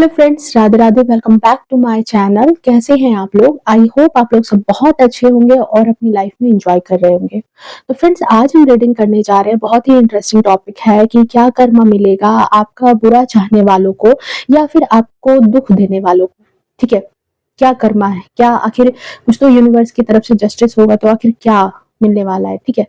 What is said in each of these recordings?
Hello friends, Radhe Radhe. Welcome back to my channel. कैसे हैं आप लोग? आई होप आप लोग सब बहुत अच्छे होंगे और अपनी लाइफ में एंजॉय कर रहे होंगे। तो फ्रेंड्स, आज हम रीडिंग करने जा रहे हैं। बहुत ही इंटरेस्टिंग टॉपिक है कि क्या कर्मा मिलेगा आपका बुरा चाहने वालों को या फिर आपको दुख देने वालों को। ठीक है, क्या कर्मा है, क्या आखिर कुछ तो यूनिवर्स की तरफ से जस्टिस होगा, तो आखिर क्या मिलने वाला है। ठीक है,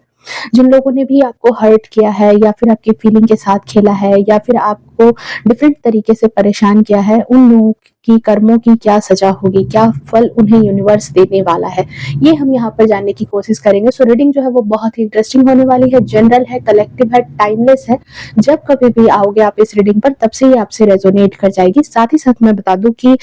जिन लोगों ने भी आपको हर्ट किया है या फिर आपकी फीलिंग के साथ खेला है या फिर आपको डिफरेंट तरीके से परेशान किया है, उन लोगों की कर्मों की क्या सजा होगी, क्या फल उन्हें यूनिवर्स देने वाला है, ये हम यहाँ पर जानने की कोशिश करेंगे। सो रीडिंग जो है वो बहुत ही इंटरेस्टिंग होने वाली है, जनरल है, कलेक्टिव है, टाइमलेस है। जब कभी भी आओगे आप इस रीडिंग पर, तब से ही आपसे रेजोनेट कर जाएगी। साथ ही साथ मैं बता दूं कि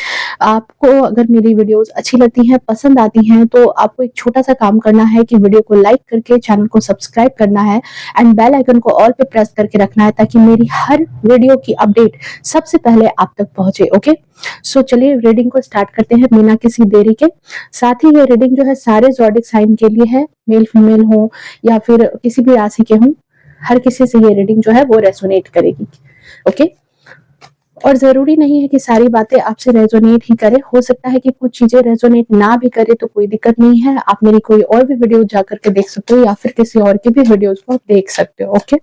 आपको अगर मेरी वीडियोस अच्छी लगती हैं, पसंद आती हैं, तो आपको एक छोटा सा काम करना है कि वीडियो को लाइक करके चैनल को सब्सक्राइब करना है एंड बेल आइकन को ऑल पे प्रेस करके रखना है, ताकि मेरी हर वीडियो की अपडेट सबसे पहले आप तक पहुंचे। ओके, सो चलिए रीडिंग को स्टार्ट करते हैं बिना किसी देरी के। साथ ही ये रीडिंग जो है सारे ज़ोडिक साइन के लिए है, मेल फीमेल हो या फिर किसी भी राशि के हों, हर किसी से ये रीडिंग जो है वो रेजोनेट करेगी। ओके, और जरूरी नहीं है कि सारी बातें आपसे रेजोनेट ही करे। हो सकता है कि कुछ चीजें रेजोनेट ना भी करे, तो कोई दिक्कत नहीं है। आप मेरी कोई और भी वीडियो जाकर के देख सकते हो या फिर किसी और की भी वीडियोस को आप देख सकते हो। ओके,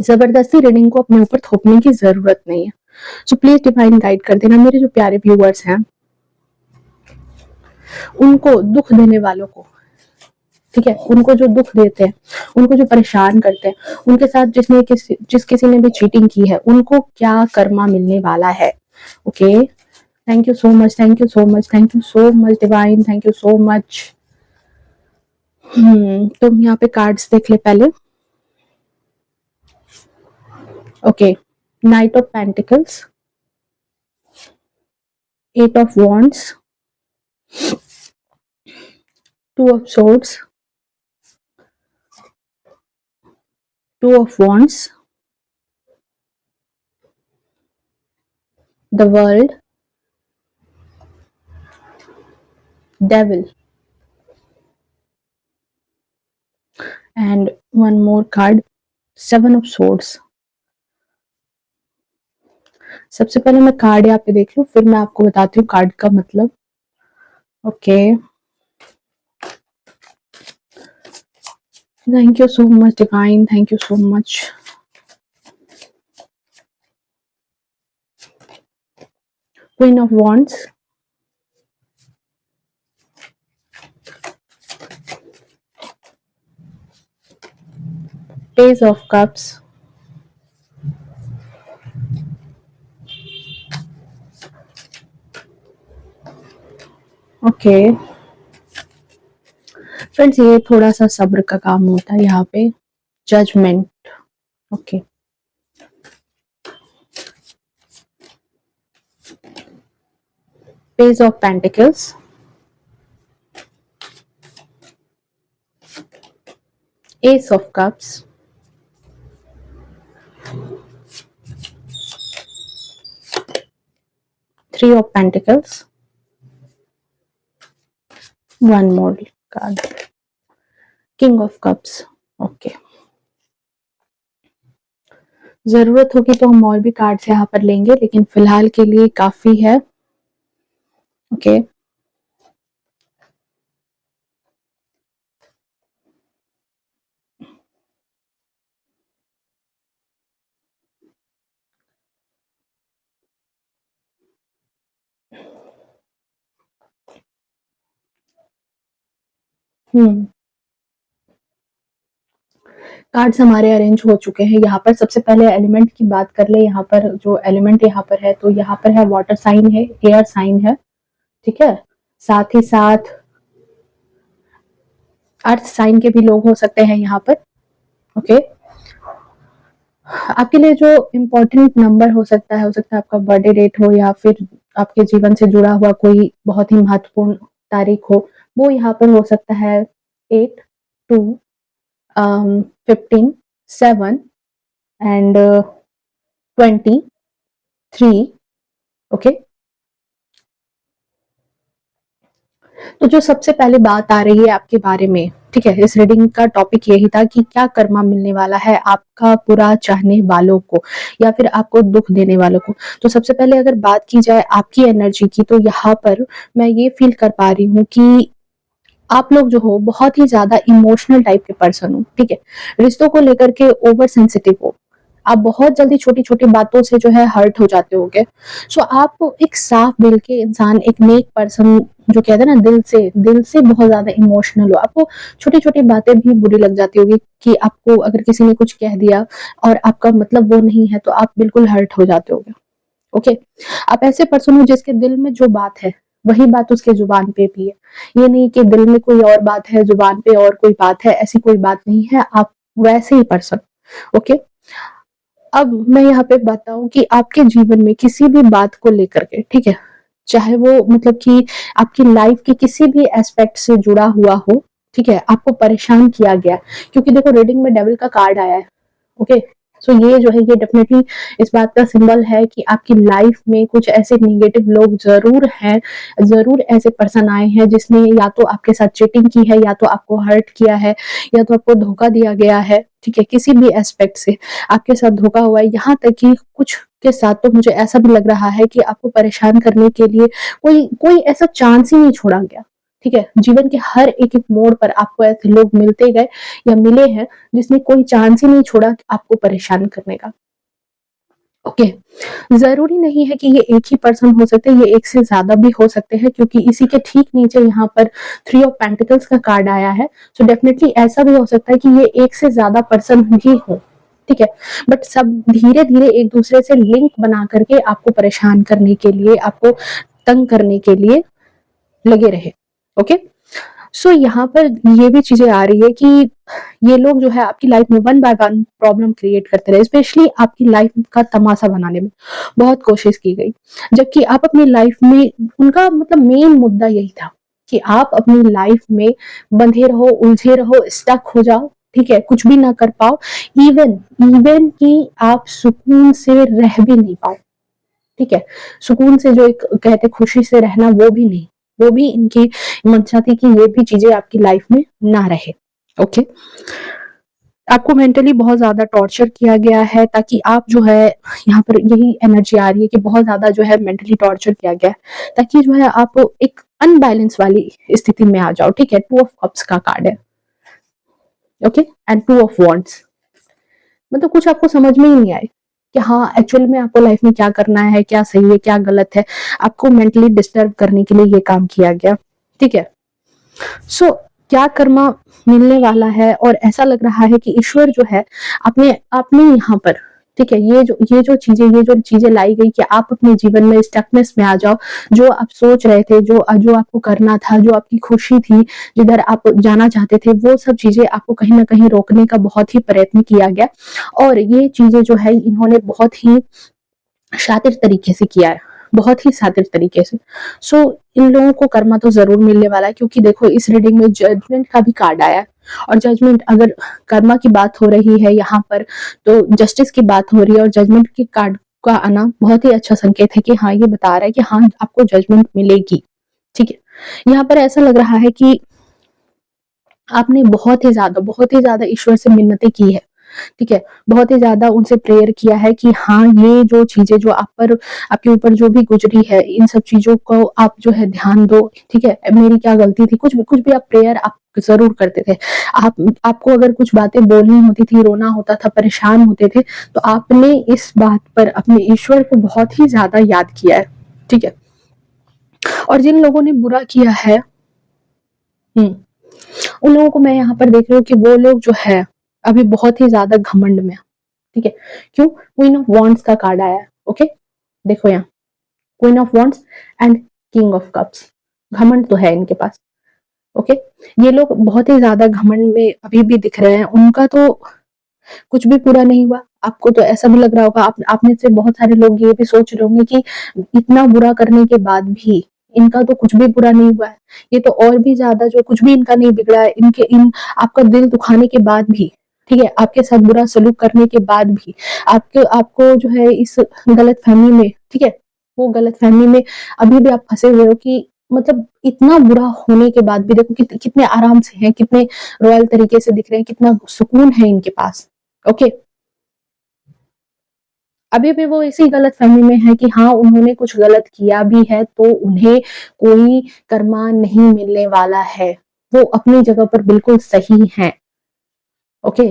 जबरदस्ती रीडिंग को अपने ऊपर थोपने की जरूरत नहीं है। सो प्लीज डिवाइन गाइड कर देना मेरे जो प्यारे व्यूअर्स हैं, उनको दुख देने वालों को। ठीक है, उनको जो दुख देते हैं, उनको जो परेशान करते हैं, उनके साथ जिस किसी ने भी चीटिंग की है, उनको क्या कर्मा मिलने वाला है। Okay, thank you so much, thank you so much, thank you so much divine, thank you so much. तुम यहाँ पे कार्ड्स देख ले पहले। Okay, knight of pentacles, eight of wands, two of swords, two of wands, the world, devil and one more card, seven of swords. सबसे पहले मैं card यहाँ पे देख लूं, फिर मैं आपको बताती हूँ कार्ड का मतलब। Okay, thank you so much divine, thank you so much. Queen of wands, page of cups, okay friends, ये थोड़ा सा सब्र का काम होता है यहाँ पे। Judgement, okay, page of pentacles, ace of cups, three of pentacles, one more card, king of cups. Okay, जरूरत होगी तो हम और भी कार्ड्स यहाँ पर लेंगे, लेकिन फिलहाल के लिए काफी है। ओके, कार्ड्स हमारे अरेंज हो चुके हैं। यहाँ पर सबसे पहले एलिमेंट की बात कर ले। यहाँ पर जो एलिमेंट यहाँ पर है, तो यहाँ पर है वाटर साइन है, एयर साइन है, ठीक है। साथ ही साथ अर्थ साइन के भी लोग हो सकते हैं यहाँ पर। ओके, आपके लिए जो इम्पोर्टेंट नंबर हो सकता है आपका बर्थडे डेट हो या फिर आपके जीवन से जुड़ा हुआ कोई बहुत ही महत्वपूर्ण तारीख हो, वो यहाँ पर हो सकता है 8, 2, 15, 7 एंड 23। ओके, तो जो सबसे पहले बात आ रही है आपके बारे में, ठीक है, इस रीडिंग का टॉपिक यही था कि क्या कर्मा मिलने वाला है आपका बुरा चाहने वालों को या फिर आपको दुख देने वालों को। तो सबसे पहले अगर बात की जाए आपकी एनर्जी की, तो यहाँ पर मैं ये फील कर पा रही हूँ कि आप लोग जो हो बहुत ही ज्यादा इमोशनल टाइप के पर्सन हो, ठीक है, रिश्तों को लेकर के ओवर सेंसिटिव हो, आप बहुत जल्दी छोटी छोटी बातों से जो है हर्ट हो जाते होगे। सो आप एक साफ दिल के इंसान, एक नेक पर्सन, जो कहते हैं ना दिल से बहुत ज्यादा इमोशनल हो, आपको छोटी छोटी बातें भी बुरी लग जाती होगी कि आपको अगर किसी ने कुछ कह दिया और आपका मतलब वो नहीं है तो आप बिल्कुल हर्ट हो जाते होगे। ओके, आप ऐसे पर्सन हो जिसके दिल में जो बात है वही बात उसके जुबान पे भी है। ये नहीं कि दिल में कोई और बात है जुबान पे और कोई बात है, ऐसी कोई बात नहीं है, आप वैसे ही पर्सन। ओके, अब मैं यहाँ पे बताऊं कि आपके जीवन में किसी भी बात को लेकर के, ठीक है, चाहे वो मतलब कि आपकी लाइफ के किसी भी एस्पेक्ट से जुड़ा हुआ हो, ठीक है, आपको परेशान किया गया, क्योंकि देखो रीडिंग में डेविल का कार्ड आया है। ओके, सो ये जो है ये डेफिनेटली इस बात का सिंबल है कि आपकी लाइफ में कुछ ऐसे निगेटिव लोग जरूर हैं, जरूर ऐसे पर्सन आए हैं जिसने या तो आपके साथ चीटिंग की है, या तो आपको हर्ट किया है, या तो आपको धोखा दिया गया है, ठीक है, किसी भी एस्पेक्ट से आपके साथ धोखा हुआ है। यहाँ तक कि कुछ के साथ तो मुझे ऐसा भी लग रहा है कि आपको परेशान करने के लिए कोई कोई ऐसा चांस ही नहीं छोड़ा गया। ठीक है, जीवन के हर एक एक मोड़ पर आपको ऐसे लोग मिलते गए या मिले हैं जिसने कोई चांस ही नहीं छोड़ा आपको परेशान करने का। ओके, जरूरी नहीं है कि ये एक ही पर्सन हो सकते हैं, ये एक से ज्यादा भी हो सकते हैं, क्योंकि इसी के ठीक नीचे यहाँ पर 3 ऑफ पेंटिकल्स का कार्ड आया है। सो डेफिनेटली ऐसा भी हो सकता है कि ये एक से ज्यादा पर्सन भी हो, ठीक है, बट सब धीरे धीरे एक दूसरे से लिंक बना करके आपको परेशान करने के लिए, आपको तंग करने के लिए लगे रहे। ओके, सो यहाँ पर ये भी चीजें आ रही है कि ये लोग जो है आपकी लाइफ में one by one problem create करते रहे, स्पेशली आपकी लाइफ का तमाशा बनाने में बहुत कोशिश की गई, जबकि आप अपनी लाइफ में, उनका मतलब मेन मुद्दा यही था कि आप अपनी लाइफ में बंधे रहो, उलझे रहो, स्टक हो जाओ, ठीक है, कुछ भी ना कर पाओ, इवन इवन कि आप सुकून से रह भी नहीं पाओ, ठीक है, सुकून से जो एक कहते खुशी से रहना वो भी नहीं, वो भी इनकी मंशा थी कि ये भी चीजें आपकी लाइफ में ना रहे। ओके, आपको मेंटली बहुत ज्यादा टॉर्चर किया गया है, ताकि आप जो है, यहाँ पर यही एनर्जी आ रही है कि बहुत ज्यादा जो है मेंटली टॉर्चर किया गया है, ताकि जो है आप एक अनबैलेंस वाली स्थिति में आ जाओ। ठीक है, 2 ऑफ कप्स का कार्ड है। ओके, एंड 2 ऑफ वॉन्ड्स, मतलब कुछ आपको समझ में ही नहीं आए कि हाँ एक्चुअल में आपको लाइफ में क्या करना है, क्या सही है क्या गलत है, आपको मेंटली डिस्टर्ब करने के लिए ये काम किया गया। ठीक है, सो क्या कर्मा मिलने वाला है, और ऐसा लग रहा है कि ईश्वर जो है आपने आपने यहाँ पर, ठीक है, ये जो चीजें लाई गई कि आप अपने जीवन में स्टकनेस में आ जाओ, जो आप सोच रहे थे, जो जो आपको करना था, जो आपकी खुशी थी, जिधर आप जाना चाहते थे, वो सब चीजें आपको कहीं ना कहीं रोकने का बहुत ही प्रयत्न किया गया, और ये चीजें जो है इन्होंने बहुत ही शातिर तरीके से किया है, बहुत ही शातिर तरीके से। सो इन लोगों को कर्मा तो जरूर मिलने वाला है, क्योंकि देखो इस रीडिंग में जजमेंट का भी कार्ड आया है, और जजमेंट, अगर कर्मा की बात हो रही है यहाँ पर, तो जस्टिस की बात हो रही है, और जजमेंट की कार्ड का आना बहुत ही अच्छा संकेत है कि हाँ ये बता रहा है कि हाँ आपको जजमेंट मिलेगी। ठीक है, यहाँ पर ऐसा लग रहा है कि आपने बहुत ही ज्यादा ईश्वर से मिन्नतें की है, ठीक है, बहुत ही ज्यादा उनसे प्रेयर किया है कि हाँ ये जो चीजें जो आप पर, आपके ऊपर जो भी गुजरी है, इन सब चीजों को आप जो है ध्यान दो, ठीक है, मेरी क्या गलती थी, कुछ भी आप प्रेयर आप जरूर करते थे। आपको अगर कुछ बातें बोलनी होती थी, रोना होता था, परेशान होते थे, तो आपने इस बात पर अपने ईश्वर को बहुत ही ज्यादा याद किया है। ठीक है, और जिन लोगों ने बुरा किया है, उन लोगों को मैं यहाँ पर देख रही हूँ कि वो लोग जो है अभी बहुत ही ज्यादा घमंड में। ठीक है, क्यों? क्वीन ऑफ वॉन्ड्स का कार्ड आया है। ओके, देखो यहाँ queen of wands and king of cups, घमंड तो है इनके पास। ओके, ये लोग बहुत ही ज्यादा घमंड में अभी भी दिख रहे हैं, उनका तो कुछ भी पूरा नहीं हुआ। आपको तो ऐसा भी लग रहा होगा, आप में से बहुत सारे लोग ये भी सोच रहे होंगे कि इतना बुरा करने के बाद भी इनका तो कुछ भी पूरा नहीं हुआ है, ये तो और भी ज्यादा जो कुछ भी इनका नहीं बिगड़ा है, इनके इन आपका दिल दुखाने के बाद भी, ठीक है, आपके साथ बुरा सलूक करने के बाद भी, आपको जो है इस गलत फहमी में, ठीक है, वो गलत फहमी में अभी भी आप फंसे हुए हो कि मतलब इतना बुरा होने के बाद भी देखो कितने आराम से हैं, कितने रॉयल तरीके से दिख रहे हैं, कितना सुकून है इनके पास। ओके, अभी भी वो इसी गलत फहमी में है कि हाँ उन्होंने कुछ गलत किया भी है तो उन्हें कोई कर्मा नहीं मिलने वाला है, वो अपनी जगह पर बिल्कुल सही है। ओके,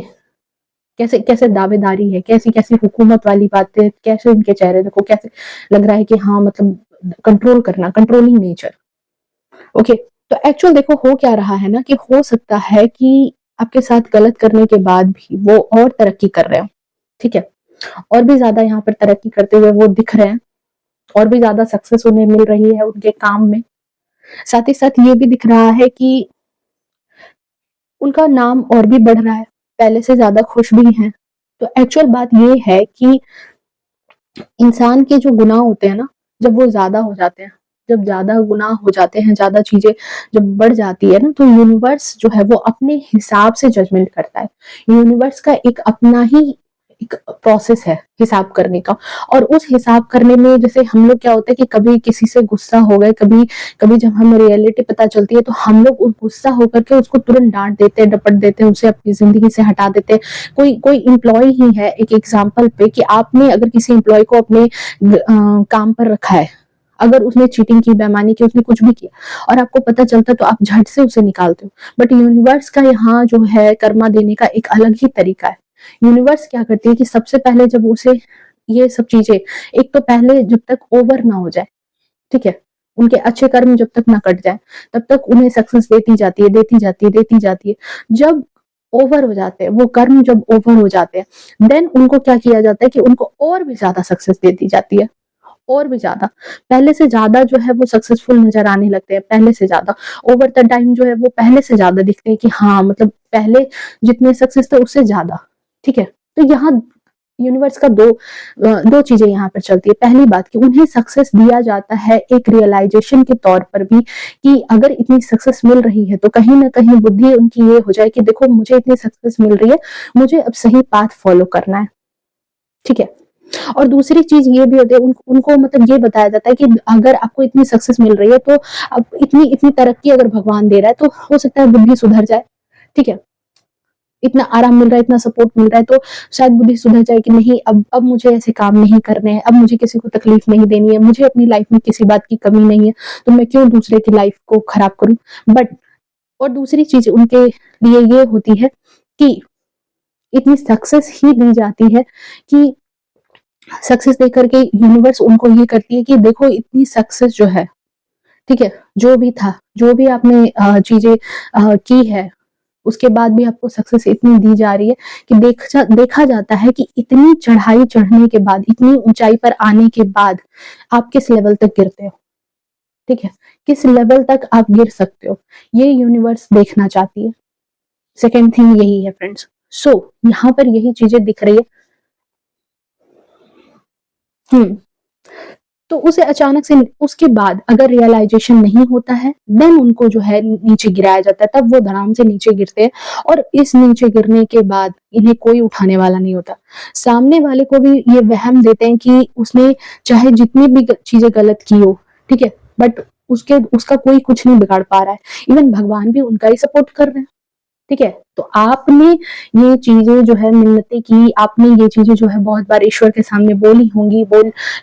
कैसे कैसे दावेदारी है, कैसी कैसी हुकूमत वाली बातें, कैसे इनके चेहरे देखो, कैसे लग रहा है कि हाँ मतलब कंट्रोल करना, कंट्रोलिंग नेचर। ओके, तो एक्चुअल देखो हो क्या रहा है ना, कि हो सकता है कि आपके साथ गलत करने के बाद भी वो और तरक्की कर रहे हो, ठीक है, और भी ज्यादा यहाँ पर तरक्की करते हुए वो दिख रहे हैं, और भी ज्यादा सक्सेस उन्हें मिल रही है उनके काम में। साथ ही साथ ये भी दिख रहा है कि उनका नाम और भी बढ़ रहा है, पहले से ज्यादा खुश भी हैं। तो एक्चुअल बात ये है कि इंसान के जो गुनाह होते हैं ना, जब वो ज्यादा हो जाते हैं, जब ज्यादा गुनाह हो जाते हैं, ज्यादा चीजें जब बढ़ जाती है ना, तो यूनिवर्स जो है वो अपने हिसाब से जजमेंट करता है। यूनिवर्स का एक अपना ही एक प्रोसेस है हिसाब करने का, और उस हिसाब करने में जैसे हम लोग क्या होता है कि कभी किसी से गुस्सा हो गए, कभी कभी जब हमें रियलिटी पता चलती है तो हम लोग उस गुस्सा होकर के उसको तुरंत डांट देते हैं, डपट देते हैं, उसे अपनी जिंदगी से हटा देते हैं। कोई कोई एम्प्लॉय ही है एक एग्जाम्पल पे, कि आपने अगर किसी एम्प्लॉय को अपने काम पर रखा है, अगर उसने चीटिंग की, बेईमानी की, उसने कुछ भी किया और आपको पता चलता है तो आप झट से उसे निकालते हो। बट यूनिवर्स का यहाँ जो है कर्मा देने का एक अलग ही तरीका है। यूनिवर्स क्या करती है कि सबसे पहले जब उसे ये सब चीजें, एक तो पहले जब तक ओवर ना हो जाए, ठीक है, उनके अच्छे कर्म जब तक ना कट जाए तब तक उन्हें सक्सेस देती जाती है, देती जाती है, देती जाती है। जब ओवर हो जाते हैं वो कर्म, जब ओवर हो जाते हैं, देन उनको क्या किया जाता है कि उनको और भी ज्यादा सक्सेस देती जाती है, और भी ज्यादा, पहले से ज्यादा जो है वो सक्सेसफुल नजर आने लगते हैं, पहले से ज्यादा ओवर द टाइम जो है वो पहले से ज्यादा दिखते हैं कि हाँ मतलब पहले जितने सक्सेस थे उससे ज्यादा, ठीक है। तो यहाँ यूनिवर्स का दो चीजें यहाँ पर चलती है। पहली बात कि उन्हें सक्सेस दिया जाता है एक रियलाइजेशन के तौर पर भी, कि अगर इतनी सक्सेस मिल रही है तो कहीं ना कहीं बुद्धि उनकी ये हो जाए कि देखो मुझे इतनी सक्सेस मिल रही है, मुझे अब सही पाथ फॉलो करना है, ठीक है। और दूसरी चीज ये भी होती है, उनको मतलब ये बताया जाता है कि अगर आपको इतनी सक्सेस मिल रही है तो अब इतनी इतनी तरक्की अगर भगवान दे रहा है तो हो सकता है बुद्धि सुधर जाए, ठीक है। इतना आराम मिल रहा है, इतना सपोर्ट मिल रहा है, तो शायद बुद्धि सुधर जाए कि नहीं, अब मुझे ऐसे काम नहीं करने हैं, अब मुझे किसी को तकलीफ नहीं देनी है, मुझे अपनी लाइफ में किसी बात की कमी नहीं है, तो मैं क्यों दूसरे की लाइफ को खराब करूं। बट और दूसरी चीज उनके लिए ये होती है कि इतनी सक्सेस ही दी जाती है कि सक्सेस देकर के यूनिवर्स उनको ये करती है कि देखो इतनी सक्सेस जो है, ठीक है, जो भी था, जो भी आपने चीजें की है, उसके बाद भी आपको सक्सेस इतनी दी जा रही है कि देखा जाता है कि इतनी चढ़ाई चढ़ने के बाद, इतनी ऊंचाई पर आने के बाद आप किस लेवल तक गिरते हो, ठीक है, किस लेवल तक आप गिर सकते हो, ये यूनिवर्स देखना चाहती है। सेकेंड थिंग यही है फ्रेंड्स। सो यहाँ पर यही चीजें दिख रही है। हम्म, तो उसे अचानक से उसके बाद अगर रियलाइजेशन नहीं होता है, देन उनको जो है नीचे गिराया जाता है, तब वो धड़ाम से नीचे गिरते हैं। और इस नीचे गिरने के बाद इन्हें कोई उठाने वाला नहीं होता। सामने वाले को भी ये वहम देते हैं कि उसने चाहे जितनी भी चीजें गलत की हो, ठीक है, बट उसके उसका कोई कुछ नहीं बिगाड़ पा रहा है। इवन भगवान भी उनका ही सपोर्ट कर रहे हैं, ठीक है। तो आपने ये चीजें जो है मिन्नतें की, आपने ये चीजें जो है बहुत बार ईश्वर के सामने बोली होंगी,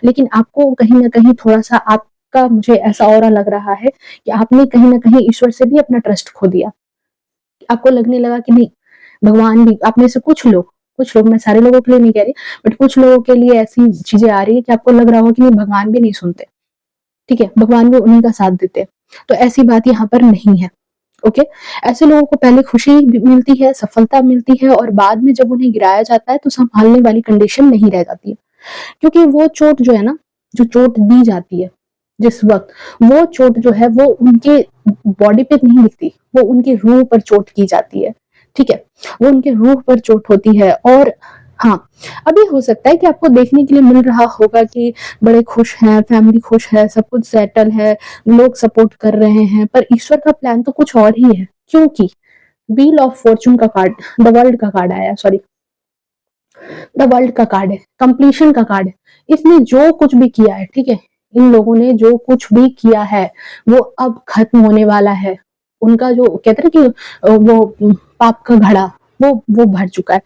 लेकिन आपको कहीं ना कहीं थोड़ा सा आपका, मुझे ऐसा ऑरा लग रहा है कि आपने कहीं ना कहीं ईश्वर से भी अपना ट्रस्ट खो दिया। आपको लगने लगा कि नहीं, भगवान भी, आप में से कुछ लोग, मैं सारे लोगों के लिए नहीं कह रही, बट कुछ लोगों के लिए ऐसी चीजें आ रही है कि आपको लग रहा हो कि नहीं, भगवान भी नहीं सुनते, ठीक है, भगवान भी उन्हीं का साथ देते हैं। तो ऐसी बात यहाँ पर नहीं है। ओके, ऐसे लोगों को पहले खुशी मिलती है, सफलता मिलती है, और बाद में जब उन्हें गिराया जाता है तो संभालने वाली कंडीशन नहीं रह जाती है। क्योंकि वो चोट जो है ना, जो चोट दी जाती है जिस वक्त, वो चोट जो है वो उनके बॉडी पे नहीं दिखती, वो उनकी रूह पर चोट की जाती है, ठीक है, वो उनके रूह पर चोट होती है। और हाँ, अभी हो सकता है कि आपको देखने के लिए मिल रहा होगा कि बड़े खुश हैं, फैमिली खुश है, सब कुछ सेटल है, लोग सपोर्ट कर रहे हैं, पर ईश्वर का प्लान तो कुछ और ही है। क्योंकि व्हील ऑफ फॉर्चून का कार्ड, द वर्ल्ड का कार्ड आया, सॉरी, द वर्ल्ड का कार्ड है, कंप्लीशन का कार्ड है। इसने जो कुछ भी किया है, ठीक है, इन लोगों ने जो कुछ भी किया है वो अब खत्म होने वाला है। उनका जो कहते हैं कि वो पाप का घड़ा वो भर चुका है,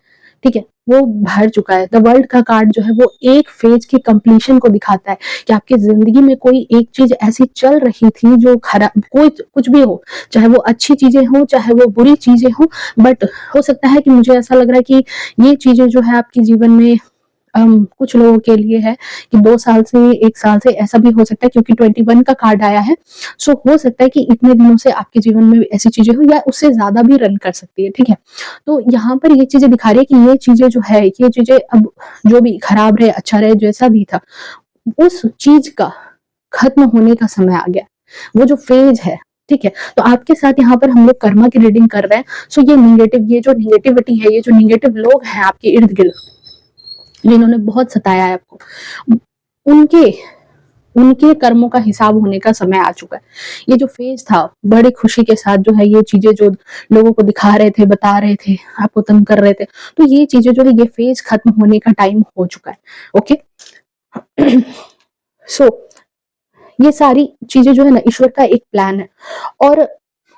ठीक है, वो भर चुका है। द वर्ल्ड का कार्ड जो है वो एक फेज की कंप्लीशन को दिखाता है कि आपकी जिंदगी में कोई एक चीज ऐसी चल रही थी जो खराब, कोई कुछ भी हो, चाहे वो अच्छी चीजें हो चाहे वो बुरी चीजें हो, बट हो सकता है कि मुझे ऐसा लग रहा है कि ये चीजें जो है आपके जीवन में कुछ लोगों के लिए है कि 2 साल से 1 साल से ऐसा भी हो सकता है, क्योंकि 21 का कार्ड आया है। सो हो सकता है कि इतने दिनों से आपके जीवन में ऐसी चीजें हो या उससे ज्यादा भी रन कर सकती है, ठीक है। तो यहाँ पर ये चीजें दिखा रही है कि ये चीजें जो है, ये चीजें अब जो भी खराब रहे अच्छा रहे जैसा भी था, उस चीज का खत्म होने का समय आ गया, वो जो फेज है, ठीक है। तो आपके साथ यहाँ पर हम लोग कर्मा की रीडिंग कर रहे हैं। सो ये निगेटिव, ये जो निगेटिविटी है, ये जो निगेटिव लोग हैं आपके इर्द गिर्द जिन्होंने बहुत सताया है आपको, उनके उनके कर्मों का हिसाब होने का समय आ चुका है। ये जो फेज था बड़ी खुशी के साथ जो है, ये चीजें जो लोगों को दिखा रहे थे, बता रहे थे, आपको तंग कर रहे थे, तो ये चीजें जो है ये फेज खत्म होने का टाइम हो चुका है। ओके सो ये सारी चीजें जो है ना ईश्वर का एक प्लान है, और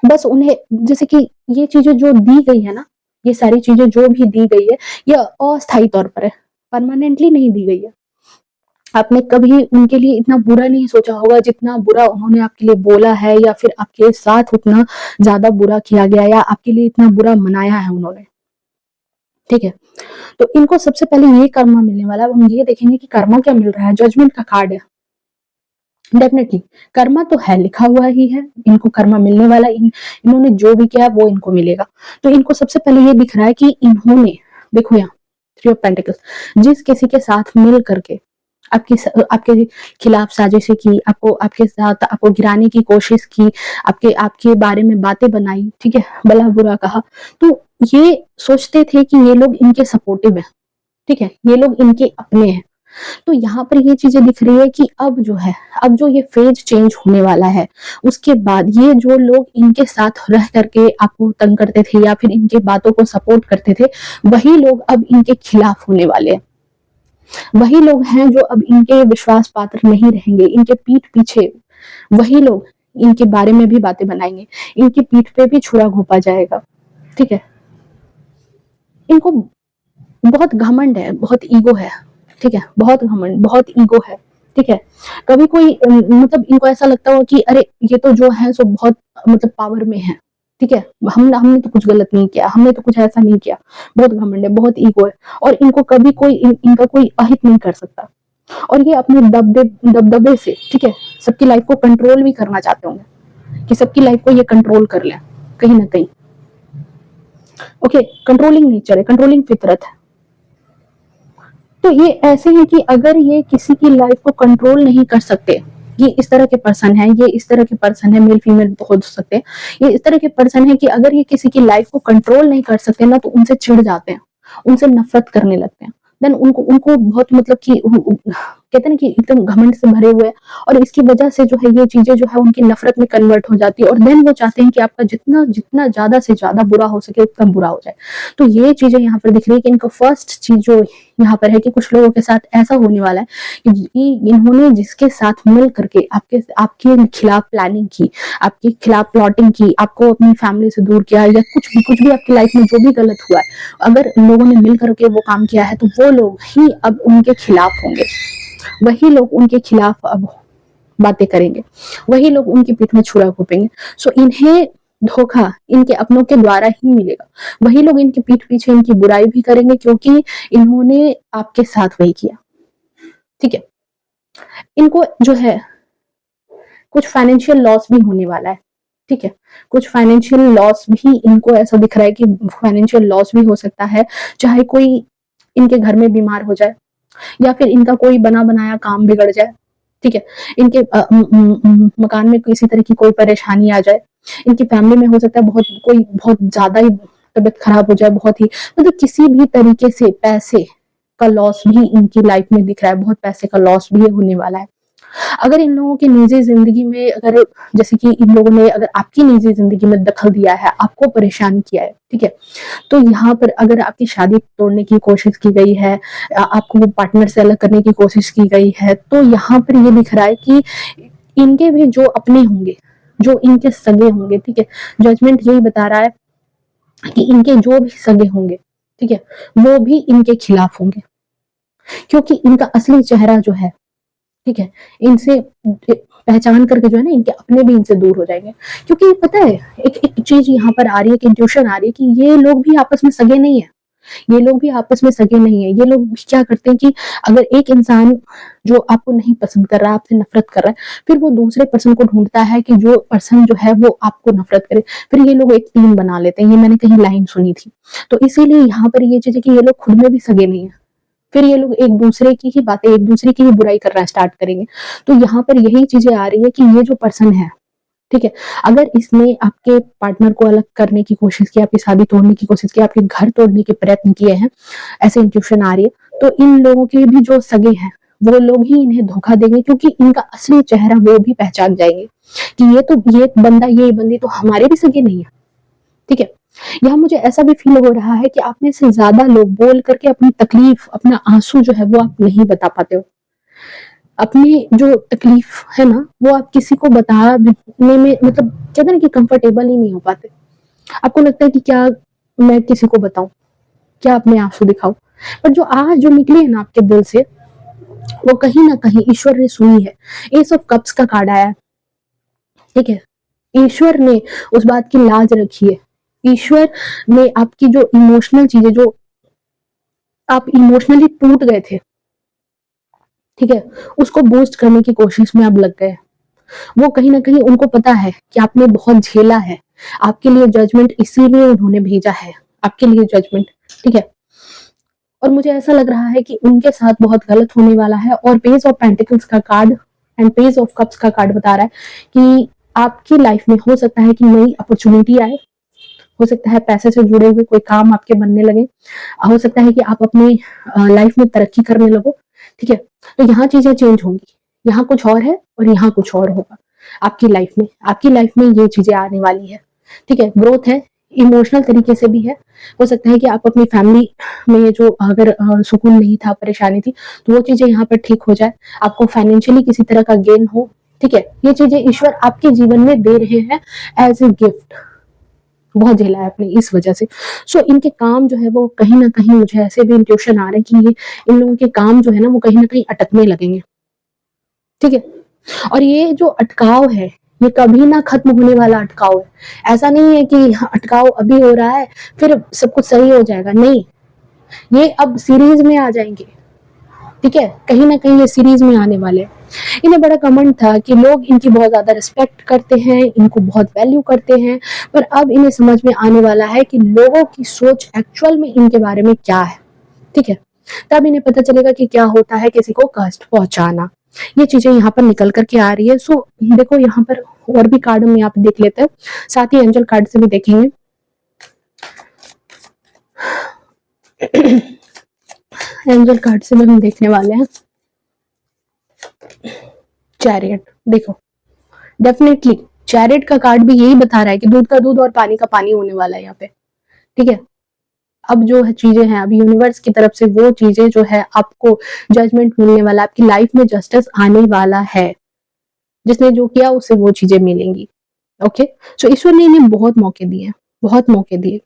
बस उन्हें जैसे कि ये चीजें जो दी गई है ना, ये सारी चीजें जो भी दी गई है ये अस्थायी तौर पर है, परमानेंटली नहीं दी गई है। आपने कभी उनके लिए इतना बुरा नहीं सोचा होगा जितना बुरा उन्होंने आपके लिए बोला है, या फिर आपके साथ उतना ज्यादा बुरा किया गया, या आपके लिए इतना बुरा मनाया है उन्होंने, ठीक है। तो इनको सबसे पहले ये कर्मा मिलने वाला है। हम ये देखेंगे कि कर्मा क्या मिल रहा है। जजमेंट का कार्ड है। डेफिनेटली कर्मा तो है, लिखा हुआ ही है, इनको कर्मा मिलने वाला, इन्होंने जो भी किया वो इनको मिलेगा। तो इनको सबसे पहले ये दिख रहा है कि इन्होंने, देखो यहाँ 3 ऑफ पेंटिकल्स, जिस किसी के साथ मिल करके आपके खिलाफ साजिशें की, आपको आपके साथ आपको गिराने की कोशिश की, आपके आपके बारे में बातें बनाई, ठीक है, भला बुरा कहा, तो ये सोचते थे कि ये लोग इनके सपोर्टिव है, ठीक है, ये लोग इनके अपने हैं। तो यहाँ पर ये चीजें दिख रही है कि अब जो है, अब जो ये फेज चेंज होने वाला है, उसके बाद ये जो लोग इनके साथ रह करके आपको तंग करते थे या फिर इनके बातों को सपोर्ट करते थे, वही लोग अब इनके खिलाफ होने वाले हैं। वही लोग हैं जो अब इनके विश्वास पात्र नहीं रहेंगे। इनके पीठ पीछे वही लोग इनके बारे में भी बातें बनाएंगे, इनकी पीठ पे भी छुरा घोंपा जाएगा, ठीक है। इनको बहुत घमंड है, बहुत ईगो है, ठीक है, बहुत घमंड, बहुत ईगो है, ठीक है। कभी कोई मतलब इनको ऐसा लगता हो कि अरे ये तो जो है सो बहुत मतलब पावर में है, ठीक है, हमने तो कुछ गलत नहीं किया, हमने तो कुछ ऐसा नहीं किया। बहुत घमंड है, बहुत ईगो है, और इनको कभी कोई इनका कोई अहित नहीं कर सकता। और ये अपने दबदबे से, ठीक है, सबकी लाइफ को कंट्रोल भी करना चाहते होंगे कि सबकी लाइफ को ये कंट्रोल कर ले कहीं ना कहीं। ओके, कंट्रोलिंग नेचर है, कंट्रोलिंग फितरत है। तो ये ऐसे है कि अगर ये किसी की लाइफ को कंट्रोल नहीं कर सकते, ये इस तरह के पर्सन है, ये इस तरह के पर्सन है, मेल फीमेल हो सकते हैं, ये इस तरह के पर्सन है कि अगर ये किसी की लाइफ को कंट्रोल नहीं कर सकते ना, तो उनसे चिढ़ जाते हैं, उनसे नफरत करने लगते हैं। देन उनको उनको बहुत मतलब कि कहते हैं ना कि एकदम घमंड से भरे हुए, और इसकी वजह से जो है ये चीजें जो है उनकी नफरत में कन्वर्ट हो जाती है, और देन वो चाहते हैं कि आपका जितना जितना ज्यादा से ज्यादा बुरा हो सके उतना बुरा हो जाए। तो ये चीजें यहाँ पर दिख रही है कि इनका फर्स्ट चीज जो यहाँ पर है कि कुछ लोगों के साथ ऐसा होने वाला है कि इन्होंने जिसके साथ मिल करके आपके आपके खिलाफ प्लानिंग की, आपके खिलाफ प्लॉटिंग की, आपको अपनी फैमिली से दूर किया, या कुछ भी आपकी लाइफ में जो भी गलत हुआ है, अगर लोगों ने मिल करके वो काम किया है तो वो लोग ही अब उनके खिलाफ होंगे, वही लोग उनके खिलाफ अब बातें करेंगे, वही लोग उनकी पीठ में छुरा घोंपेंगे। सो इन्हें धोखा इनके अपनों के द्वारा ही मिलेगा। वही लोग इनके पीठ पीछे इनकी बुराई भी करेंगे, क्योंकि इन्होंने आपके साथ वही किया, ठीक है। इनको जो है कुछ फाइनेंशियल लॉस भी होने वाला है, ठीक है, कुछ फाइनेंशियल लॉस भी इनको ऐसा दिख रहा है कि फाइनेंशियल लॉस भी हो सकता है, चाहे कोई इनके घर में बीमार हो जाए, या फिर इनका कोई बना बनाया काम बिगड़ जाए, ठीक है, इनके मकान में किसी तरह की कोई परेशानी आ जाए, इनकी फैमिली में हो सकता है बहुत ज्यादा ही तबीयत खराब हो जाए, बहुत ही मतलब किसी भी तरीके से पैसे का लॉस भी इनकी लाइफ में दिख रहा है, बहुत पैसे का लॉस भी होने वाला है। अगर इन लोगों की निजी जिंदगी में, अगर जैसे कि इन लोगों ने अगर आपकी निजी जिंदगी में दखल दिया है, आपको परेशान किया है, ठीक है, तो यहाँ पर अगर आपकी शादी तोड़ने की कोशिश की गई है, आपको पार्टनर से अलग करने की कोशिश की गई है, तो यहाँ पर ये दिख रहा है कि इनके भी जो अपने होंगे, जो इनके सगे होंगे, ठीक है, जजमेंट यही बता रहा है कि इनके जो भी सगे होंगे, ठीक है, वो भी इनके खिलाफ होंगे, क्योंकि इनका असली चेहरा जो है, ठीक है, इनसे पहचान करके जो है ना, इनके अपने भी इनसे दूर हो जाएंगे। क्योंकि पता है, एक चीज यहाँ पर आ रही है कि इंट्यूशन आ रही है कि ये लोग भी आपस में सगे नहीं है, ये लोग भी आपस में सगे नहीं है। ये लोग क्या करते हैं कि अगर एक इंसान जो आपको नहीं पसंद कर रहा है, आपसे नफरत कर रहा है, फिर वो दूसरे पर्सन को ढूंढता है कि जो पर्सन जो है वो आपको नफरत करे, फिर ये लोग एक टीम बना लेते हैं। ये मैंने कहीं लाइन सुनी थी। तो इसीलिए यहाँ पर ये चीज है कि ये लोग खुद में भी सगे नहीं है, फिर ये लोग एक दूसरे की ही बातें, एक दूसरे की ही बुराई करना स्टार्ट करेंगे। तो यहाँ पर यही चीजें आ रही है कि ये जो पर्सन है, ठीक है, अगर इसने आपके पार्टनर को अलग करने की कोशिश की, आपकी शादी तोड़ने की कोशिश की, आपके घर तोड़ने के प्रयत्न किए हैं, ऐसे इंट्यूशन आ रही है, तो इन लोगों के भी जो सगे हैं वो लोग ही इन्हें धोखा देंगे, क्योंकि इनका असली चेहरा वो भी पहचान जाएंगे कि ये बंदा, ये बंदी तो हमारे भी सगे नहीं है, ठीक है। यहाँ मुझे ऐसा भी फील हो रहा है कि आप में से ज्यादा लोग बोल करके अपनी तकलीफ, अपना आंसू जो है वो आप नहीं बता पाते हो। अपनी जो तकलीफ है ना, वो आप किसी को बताने में, मतलब कहते हैं ना कि कंफर्टेबल ही नहीं हो पाते। आपको लगता है कि क्या मैं किसी को बताऊं, क्या अपने आंसू दिखाऊं। पर जो आज जो निकली है ना आपके दिल से, वो कहीं ना कहीं ईश्वर ने सुनी है। एस ऑफ कप्स का कार्ड आया है, ठीक है। ईश्वर ने उस बात की लाज रखी है। ईश्वर ने आपकी जो इमोशनल चीजें, जो आप इमोशनली टूट गए थे, ठीक है, उसको बूस्ट करने की कोशिश में अब लग गए। वो कहीं ना कहीं उनको पता है कि आपने बहुत झेला है, आपके लिए जजमेंट इसीलिए उन्होंने भेजा है, आपके लिए जजमेंट, ठीक है। और मुझे ऐसा लग रहा है कि उनके साथ बहुत गलत होने वाला है। और पेज ऑफ पेंटिकल्स का card and page of cups का कार्ड बता रहा है कि आपकी लाइफ में हो सकता है कि नई अपॉर्चुनिटी आए, हो सकता है पैसे से जुड़े हुए कोई काम आपके बनने लगे, हो सकता है कि आप अपनी लाइफ में तरक्की करने लगो, ठीक है। तो यहाँ चीजें चेंज होंगी, यहाँ कुछ और है और यहाँ कुछ और होगा आपकी लाइफ में। आपकी लाइफ में ये चीजें आने वाली है, ठीक है। ग्रोथ है, इमोशनल तरीके से भी है। हो सकता है कि आप अपनी फैमिली में जो अगर सुकून नहीं था, परेशानी थी, तो वो चीजें यहाँ पर ठीक हो जाए। आपको फाइनेंशियली किसी तरह का गेन हो, ठीक है। ये चीजें ईश्वर आपके जीवन में दे रहे हैं एज ए गिफ्ट। बहुत झेला है आपने इस वजह से। सो इनके काम जो है वो कहीं ना कहीं, मुझे ऐसे भी इंट्यूशन आ रहे हैं कि ये इन लोगों के काम जो है ना वो कहीं ना कहीं अटकने लगेंगे, ठीक है। और ये जो अटकाव है, ये कभी ना खत्म होने वाला अटकाव है। ऐसा नहीं है कि अटकाव अभी हो रहा है फिर सब कुछ सही हो जाएगा, नहीं, ये अब सीरीज में आ जाएंगे, ठीक है। कहीं ना कहीं ये सीरीज में आने वाले हैं। इन्हें बड़ा कमेंट था कि लोग इनकी बहुत ज्यादा रिस्पेक्ट करते हैं, इनको बहुत वैल्यू करते हैं, पर अब इन्हें समझ में आने वाला है कि लोगों की सोच एक्चुअल में इनके बारे में क्या है, ठीक है। तब इन्हें पता चलेगा कि क्या होता है किसी को कष्ट पहुंचाना। ये चीजें यहाँ पर निकल करके आ रही है। सो देखो, यहाँ पर और भी कार्ड हम यहाँ पे देख लेते हैं, साथ ही एंजल कार्ड से भी देखेंगे। एंजल कार्ड से भी हम देखने वाले हैं चैरियट। देखो, डेफिनेटली चैरियट का कार्ड भी यही बता रहा है कि दूध का दूध और पानी का पानी होने वाला है यहाँ पे, ठीक है। अब जो है चीजें हैं, अब यूनिवर्स की तरफ से वो चीजें जो है, आपको जजमेंट मिलने वाला, आपकी लाइफ में जस्टिस आने वाला है। जिसने जो किया उसे वो चीजें मिलेंगी, ओके। सो ईश्वर ने इन्हें बहुत मौके दिए, बहुत मौके दिए,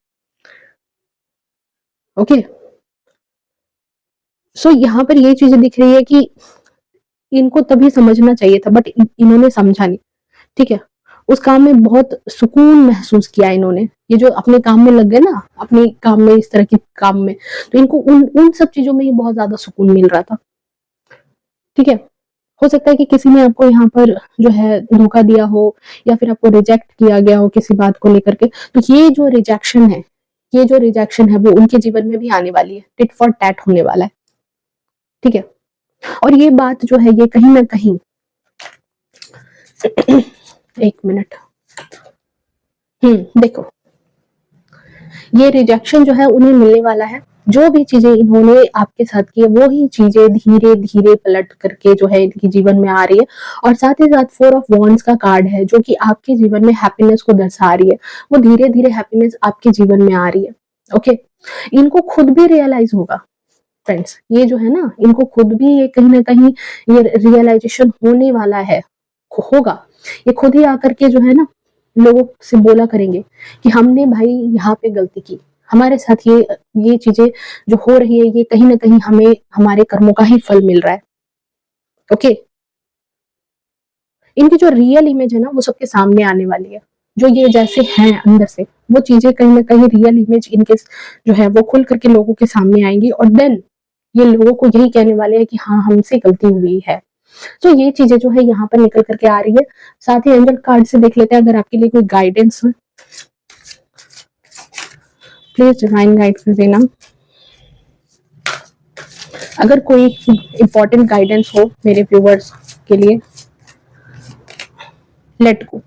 ओके। सो यहाँ पर ये चीजें दिख रही है कि इनको तभी समझना चाहिए था, बट इन्होंने समझा नहीं, ठीक है। उस काम में बहुत सुकून महसूस किया इन्होंने। ये जो अपने काम में लग गए ना, अपने काम में, इस तरह के काम में, तो इनको उन उन सब चीजों में ही बहुत ज्यादा सुकून मिल रहा था, ठीक है। हो सकता है कि किसी ने आपको यहाँ पर जो है धोखा दिया हो, या फिर आपको रिजेक्ट किया गया हो किसी बात को लेकर के। तो ये जो रिजेक्शन है, ये जो रिजेक्शन है वो उनके जीवन में भी आने वाली है, टिट फॉर टैट होने वाला है, ठीक है। और ये बात जो है, ये कहीं ना कहीं एक मिनट, देखो, ये रिजेक्शन जो है उन्हें मिलने वाला है, जो भी चीजें इन्होंने आपके साथ की है वो ही चीजें धीरे धीरे पलट करके जो है इनके जीवन में आ रही है। और साथ ही साथ 4 ऑफ वॉन्ड्स का कार्ड है जो कि आपके जीवन में हैप्पीनेस को दर्शा रही है। वो धीरे धीरे हैप्पीनेस आपके जीवन में आ रही है। ओके, इनको खुद भी रियलाइज होगा फ्रेंड्स, ये जो है ना, इनको खुद भी ये कहीं ना कहीं ये रियलाइजेशन होने वाला है, होगा। ये खुद ही आकर के जो है ना लोगों से बोला करेंगे कि हमने भाई यहाँ पे गलती की, हमारे साथ ये चीजें जो हो रही है ये कहीं ना कहीं हमें हमारे कर्मों का ही फल मिल रहा है। ओके, इनकी जो रियल इमेज है ना वो सबके सामने आने वाली है। जो ये जैसे हैं अंदर से, वो चीजें कहीं ना कहीं रियल इमेज इनके जो है वो खुल करके लोगों के सामने आएंगी। और देन ये लोगों को यही कहने वाले हैं कि हाँ हमसे गलती हुई है। तो ये चीजें जो है यहाँ पर निकल करके आ रही है। साथ ही एंजल कार्ड से देख लेते हैं अगर आपके लिए कोई गाइडेंस हो, प्लीज डिवाइन गाइड कर देना। अगर कोई इंपॉर्टेंट गाइडेंस हो मेरे व्यूवर्स के लिए, लेट गो।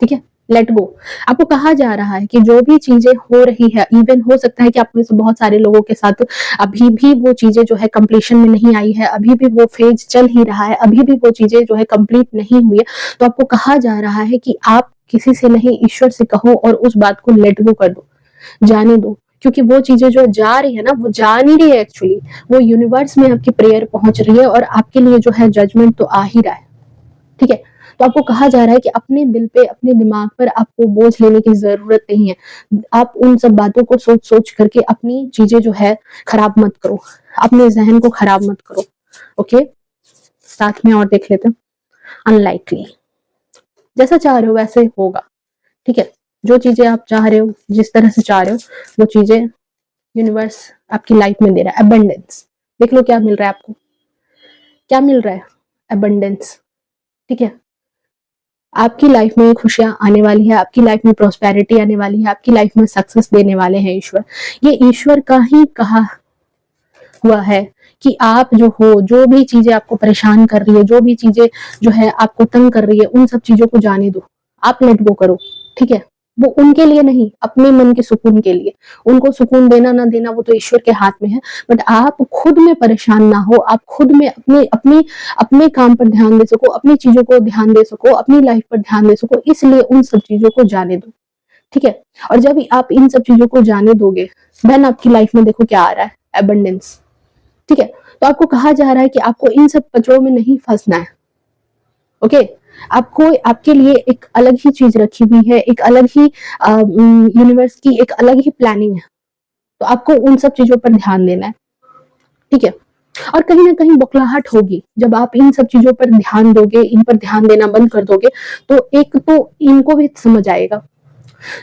ठीक है, लेट गो। आपको कहा जा रहा है कि जो भी चीजें हो रही है, इवन हो सकता है कि आप में से बहुत सारे लोगों के साथ अभी भी वो चीजें जो है कंप्लीशन में नहीं आई है, अभी भी वो फेज चल ही रहा है, अभी भी वो चीजें जो है कंप्लीट नहीं हुई है। तो आपको कहा जा रहा है कि आप किसी से नहीं, ईश्वर से कहो और उस बात को लेट गो कर दो, जाने दो। क्योंकि वो चीजें जो जा रही है ना वो जा नहीं रही है एक्चुअली, वो यूनिवर्स में आपकी प्रेयर पहुंच रही है और आपके लिए जो है जजमेंट तो आ ही रहा है। ठीक है, तो आपको कहा जा रहा है कि अपने दिल पे, अपने दिमाग पर आपको बोझ लेने की जरूरत नहीं है। आप उन सब बातों को सोच सोच करके अपनी चीजें जो है खराब मत करो, अपने जहन को खराब मत करो। ओके, साथ में और देख लेते हैं। अनलाइकली, जैसा चाह रहे हो वैसे होगा। ठीक है, जो चीजें आप चाह रहे हो, जिस तरह से चाह रहे हो, वो चीजें यूनिवर्स आपकी लाइफ में दे रहा है। अबंडेंस, देख लो क्या मिल रहा है आपको, क्या मिल रहा है, अबंडेंस। ठीक है, आपकी लाइफ में खुशियां आने वाली है, आपकी लाइफ में प्रॉस्पेरिटी आने वाली है, आपकी लाइफ में सक्सेस देने वाले हैं ईश्वर। ये ईश्वर का ही कहा हुआ है कि आप जो हो, जो भी चीजें आपको परेशान कर रही है, जो भी चीजें जो है आपको तंग कर रही है, उन सब चीजों को जाने दो, आप लेट गो करो। ठीक है, वो उनके लिए नहीं, अपने मन के सुकून के लिए। उनको सुकून देना ना देना वो तो ईश्वर के हाथ में है, बट आप खुद में परेशान ना हो, आप खुद में अपने अपने अपने काम पर ध्यान दे सको, अपनी चीजों को ध्यान दे सको, अपनी लाइफ पर ध्यान दे सको, इसलिए उन सब चीजों को जाने दो। ठीक है, और जब आप इन सब चीजों को जाने दोगे देन आपकी लाइफ में देखो क्या आ रहा है, एबंडेंस। ठीक है, तो आपको कहा जा रहा है कि आपको इन सब कचरों में नहीं फंसना है। ओके, आपको, आपके लिए एक अलग ही चीज रखी हुई है, एक अलग ही यूनिवर्स की एक अलग ही प्लानिंग है। तो आपको उन सब चीजों पर ध्यान देना है। ठीक है, और कहीं ना कहीं बौखलाहट होगी जब आप इन सब चीजों पर ध्यान दोगे, इन पर ध्यान देना बंद कर दोगे, तो एक तो इनको भी समझ आएगा।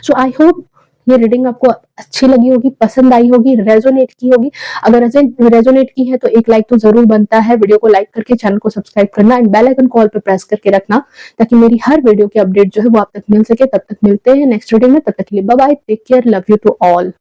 सो आई होप ये रीडिंग आपको अच्छी लगी होगी, पसंद आई होगी, रेजोनेट की होगी। अगर रेजोनेट की है तो एक लाइक तो जरूर बनता है। वीडियो को लाइक करके चैनल को सब्सक्राइब करना एंड बेल आइकन कॉल पे प्रेस करके रखना, ताकि मेरी हर वीडियो की अपडेट जो है वो आप तक मिल सके। तब तक मिलते हैं नेक्स्ट वीडियो में, तब तक के लिए bye bye, take care, love you to all.